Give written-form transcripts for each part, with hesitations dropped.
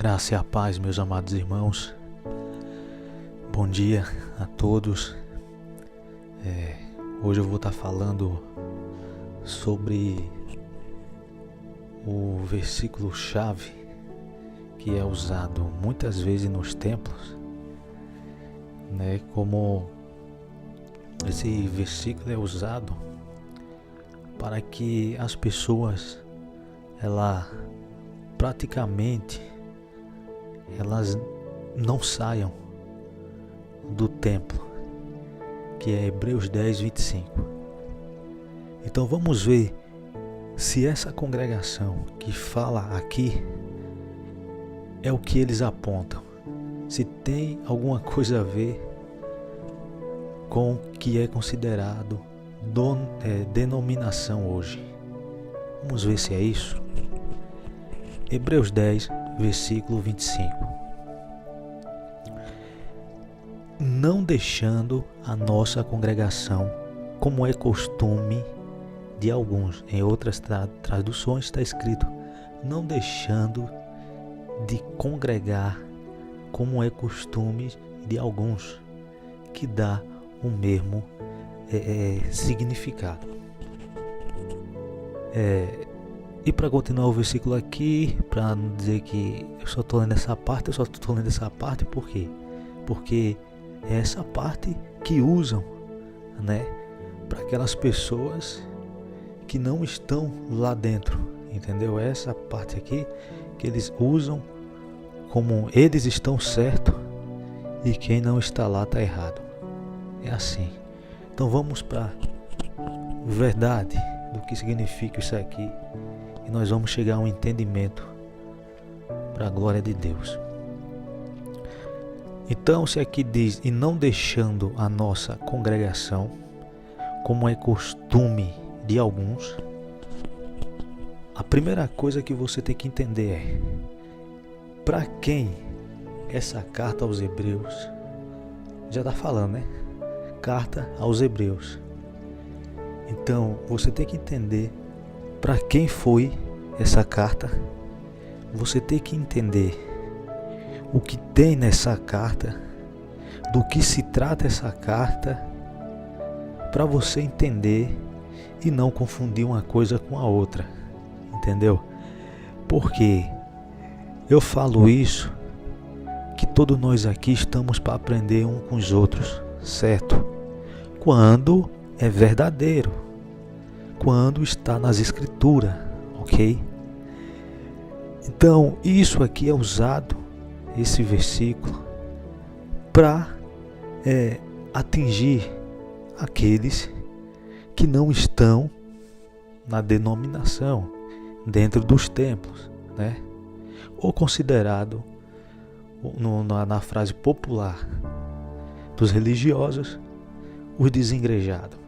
Graça e a paz, meus amados irmãos. Bom dia a todos. Hoje eu vou estar falando sobre o versículo-chave que é usado muitas vezes nos templos, né? Como esse versículo é usado para que as pessoas, praticamente, elas não saiam do templo, que é Hebreus 10, 25. Então vamos ver se essa congregação que fala aqui é o que eles apontam, se tem alguma coisa a ver com o que é considerado denominação hoje. Vamos ver se é isso. Hebreus 10, versículo 25. Não deixando a nossa congregação, como é costume de alguns. Em outras traduções está escrito: não deixando de congregar, como é costume de alguns, que dá o mesmo significado. E para continuar o versículo aqui, para não dizer que eu só estou lendo essa parte, por quê? Porque é essa parte que usam, né, para aquelas pessoas que não estão lá dentro, entendeu? Essa parte aqui que eles usam como eles estão certo e quem não está lá está errado. É assim. Então vamos para a verdade do que significa isso aqui e nós vamos chegar a um entendimento para a glória de Deus. Então, se aqui diz: e não deixando a nossa congregação, como é costume de alguns, a primeira coisa que você tem que entender é para quem essa carta aos Hebreus já está falando, né? Carta aos Hebreus. Então, você tem que entender para quem foi essa carta. Você tem que entender o que tem nessa carta, do que se trata essa carta, para você entender e não confundir uma coisa com a outra, entendeu? Porque eu falo isso, que todos nós aqui estamos para aprender um com os outros, certo? Quando é verdadeiro, quando está nas escrituras, ok? Então, isso aqui é usado, esse versículo, para atingir aqueles que não estão na denominação, dentro dos templos, né? Ou considerado, na frase popular dos religiosos, os desigrejados.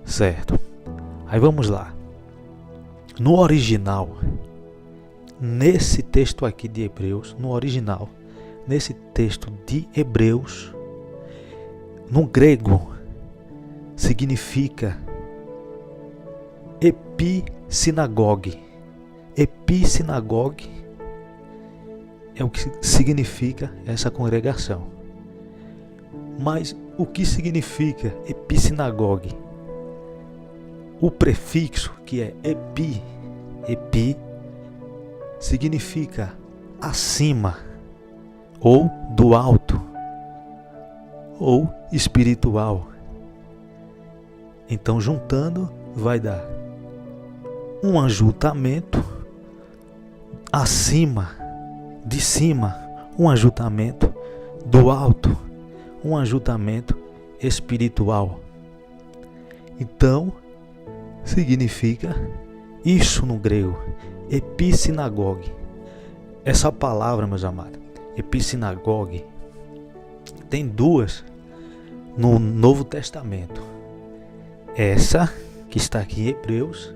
Certo? Aí vamos lá. No original, nesse texto aqui de Hebreus, nesse texto de Hebreus, no grego, significa epissinagogue. Epissinagogue é o que significa essa congregação. Mas o que significa epissinagogue? O prefixo, que é epi, significa acima, ou do alto, ou espiritual. Então, juntando, vai dar um ajuntamento acima, de cima, um ajuntamento do alto, um ajuntamento espiritual. Então, significa isso no grego, epissinagogue. Essa palavra, meus amados, epissinagogue, tem duas no Novo Testamento. Essa que está aqui em Hebreus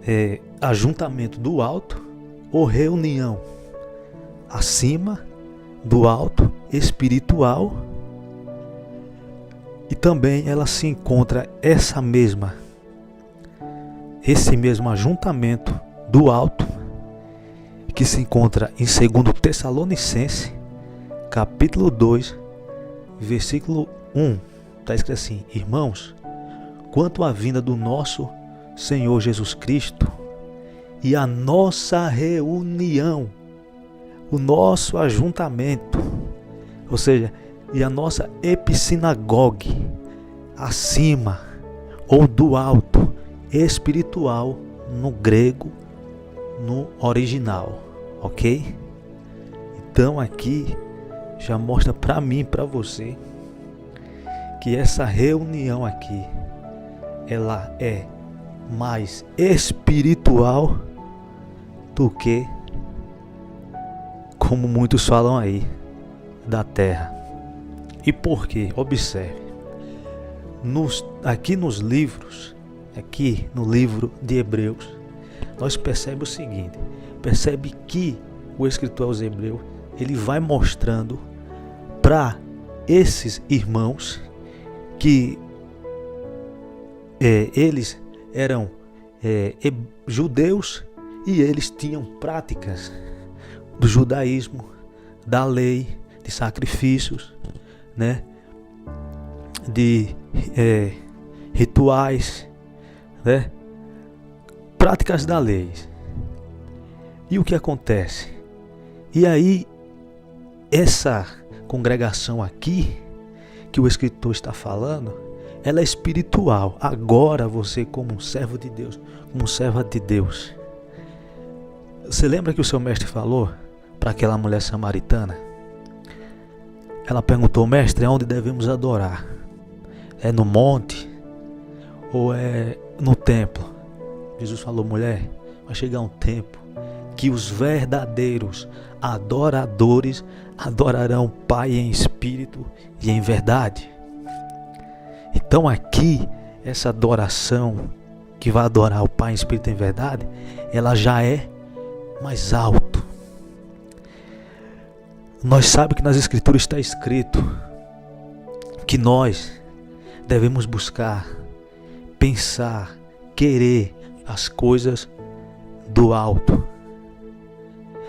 é ajuntamento do alto ou reunião acima do alto espiritual, e também ela se encontra esse mesmo ajuntamento do alto que se encontra em 2 Tessalonicenses, capítulo 2, versículo 1. Está escrito assim: irmãos, quanto à vinda do nosso Senhor Jesus Cristo e a nossa reunião, o nosso ajuntamento, ou seja, e a nossa epissinagogue, acima ou do alto, espiritual, no grego, no original, ok? Então aqui já mostra para mim, para você, que essa reunião aqui, ela é mais espiritual do que, como muitos falam aí, da terra. E por quê? Observe. Aqui nos livros, aqui no livro de Hebreus, nós percebemos o seguinte: percebe que o escritor aos Hebreus, ele vai mostrando para esses irmãos que eles eram judeus e eles tinham práticas do judaísmo, da lei, de sacrifícios, né, de rituais, né, práticas da lei. E o que acontece? E aí, essa congregação aqui, que o escritor está falando, ela é espiritual. Agora você, como um servo de Deus, como serva de Deus, você lembra que o seu mestre falou para aquela mulher samaritana? Ela perguntou: mestre, onde devemos adorar? É no monte ou é no templo? Jesus falou: mulher, vai chegar um tempo que os verdadeiros adoradores adorarão o Pai em espírito e em verdade. Então aqui, essa adoração que vai adorar o Pai em espírito e em verdade, ela já é mais alto. Nós sabemos que nas Escrituras está escrito que nós devemos buscar, pensar, querer as coisas do alto,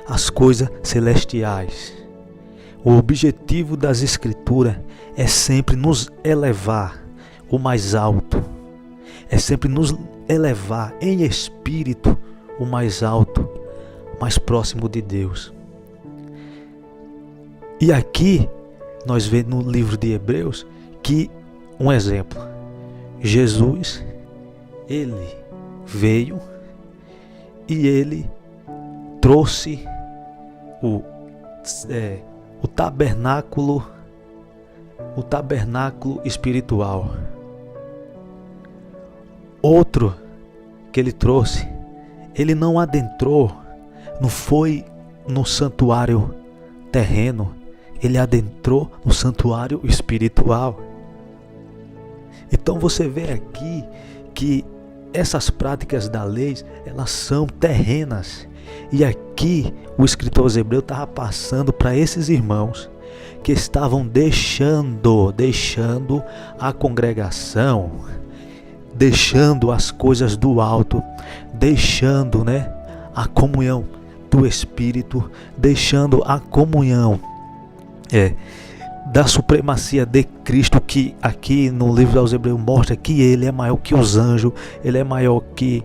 as coisas celestiais. O objetivo das Escrituras é sempre nos elevar o mais alto, é sempre nos elevar em espírito o mais alto, mais próximo de Deus. E aqui nós vemos no livro de Hebreus que, um exemplo, Jesus, ele veio e ele trouxe o tabernáculo espiritual. Outro que ele trouxe, ele não adentrou, não foi no santuário terreno, ele adentrou no santuário espiritual. Então você vê aqui que essas práticas da lei, elas são terrenas. E aqui o escritor aos Hebreus estava passando para esses irmãos que estavam deixando a congregação, deixando as coisas do alto, deixando, a comunhão do Espírito, deixando a comunhão da supremacia de Cristo, que aqui no livro aos Hebreus mostra que ele é maior que os anjos, ele é maior que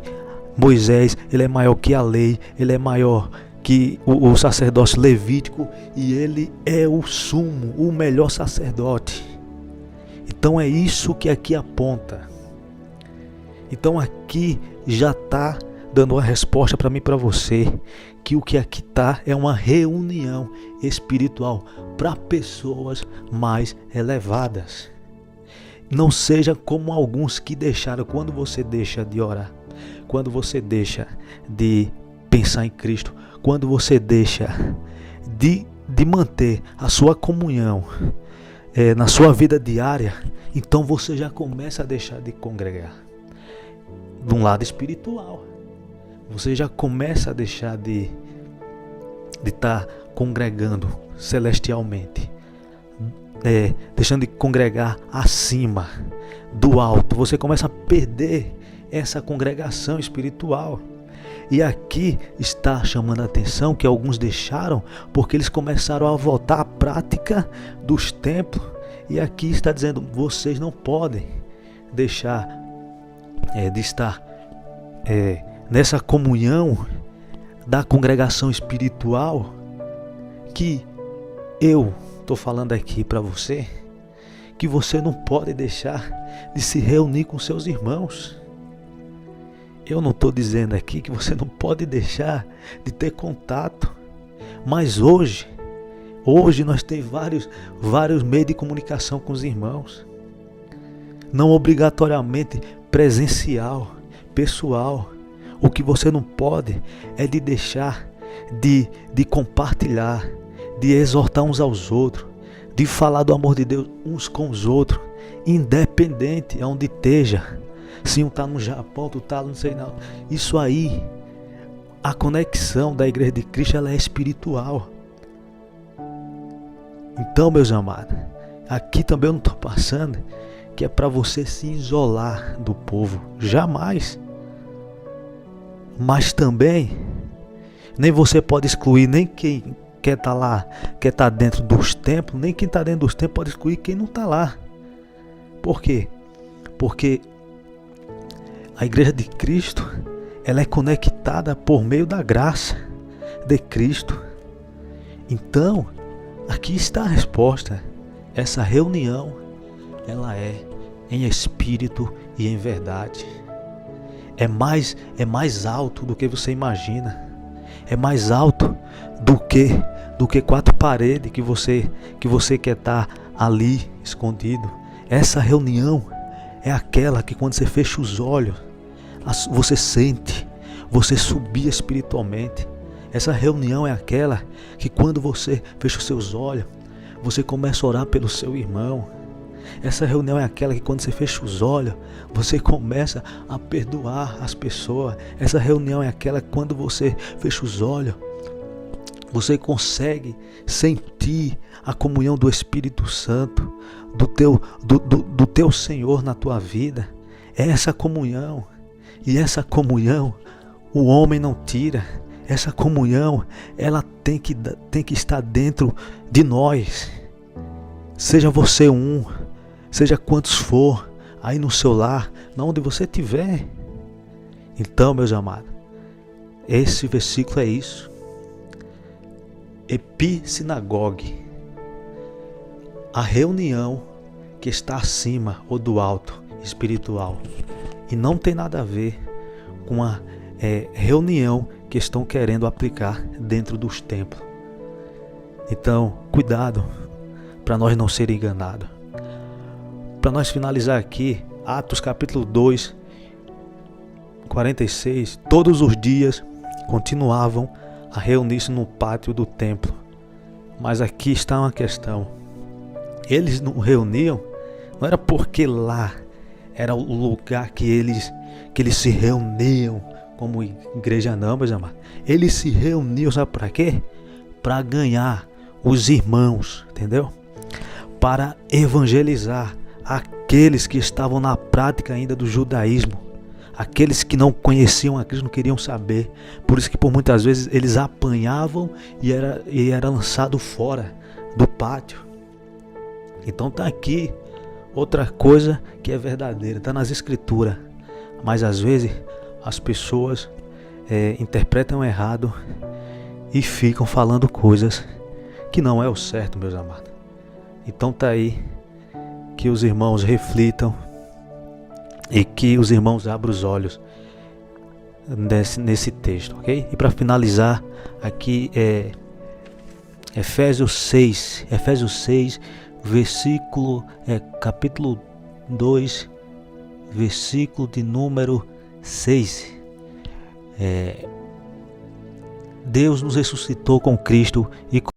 Moisés, ele é maior que a lei, ele é maior que o sacerdócio levítico, e ele é o sumo, o melhor sacerdote. Então é isso que aqui aponta. Então aqui já está dando uma resposta para mim e para você, que o que aqui está é uma reunião espiritual para pessoas mais elevadas. Não seja como alguns que deixaram. Quando você deixa de orar, quando você deixa de pensar em Cristo, quando você deixa de manter a sua comunhão na sua vida diária, então você já começa a deixar de congregar. De um lado espiritual, você já começa a deixar de estar congregando celestialmente, deixando de congregar acima do alto. Você começa a perder essa congregação espiritual. E aqui está chamando a atenção que alguns deixaram porque eles começaram a voltar à prática dos templos. E aqui está dizendo, vocês não podem deixar de estar nessa comunhão da congregação espiritual que eu estou falando aqui para você, que você não pode deixar de se reunir com seus irmãos. Eu não estou dizendo aqui que você não pode deixar de ter contato, mas hoje nós temos vários meios de comunicação com os irmãos, não obrigatoriamente presencial, pessoal. O que você não pode é de deixar de compartilhar, de exortar uns aos outros, de falar do amor de Deus uns com os outros, independente aonde esteja. Se um está no Japão, outro está não sei não. Isso aí, a conexão da Igreja de Cristo, ela é espiritual. Então, meus amados, aqui também eu não estou passando que é para você se isolar do povo. Jamais. Mas também, nem você pode excluir nem quem quer estar lá, quer estar dentro dos templos, nem quem está dentro dos templos pode excluir quem não está lá. Por quê? Porque a Igreja de Cristo, ela é conectada por meio da graça de Cristo. Então, aqui está a resposta. Essa reunião, ela é em espírito e em verdade. É mais alto do que você imagina. É mais alto do que quatro paredes que você quer estar ali escondido. Essa reunião é aquela que quando você fecha os olhos, você sente, você subir espiritualmente. Essa reunião é aquela que quando você fecha os seus olhos, você começa a orar pelo seu irmão. Essa reunião é aquela que quando você fecha os olhos, você começa a perdoar as pessoas. Essa reunião é aquela que quando você fecha os olhos, você consegue sentir a comunhão do Espírito Santo, do teu Senhor na tua vida. É essa comunhão. E essa comunhão o homem não tira. Essa comunhão, ela tem que estar dentro de nós. Seja você seja quantos for, aí no seu lar, onde você estiver. Então, meus amados, esse versículo é isso. Episinagogue, a reunião que está acima ou do alto, espiritual. E não tem nada a ver com a reunião que estão querendo aplicar dentro dos templos. Então, cuidado para nós não ser enganados. Para nós finalizar aqui, Atos capítulo 2, 46, todos os dias continuavam a reunir-se no pátio do templo. Mas aqui está uma questão. Eles não reuniam, não era porque lá era o lugar que eles se reuniam como igreja, não, meus amados. Eles se reuniam, sabe para quê? Para ganhar os irmãos, entendeu? Para evangelizar aqueles que estavam na prática ainda do judaísmo, aqueles que não conheciam a Cristo, não queriam saber. Por isso que por muitas vezes eles apanhavam e era lançado fora do pátio. Então está aqui outra coisa que é verdadeira, está nas escrituras, mas às vezes as pessoas interpretam errado e ficam falando coisas que não é o certo, meus amados. Então tá aí, que os irmãos reflitam e que os irmãos abram os olhos nesse texto, ok? E para finalizar aqui Efésios 6, capítulo 2, versículo de número 6. Deus nos ressuscitou com Cristo e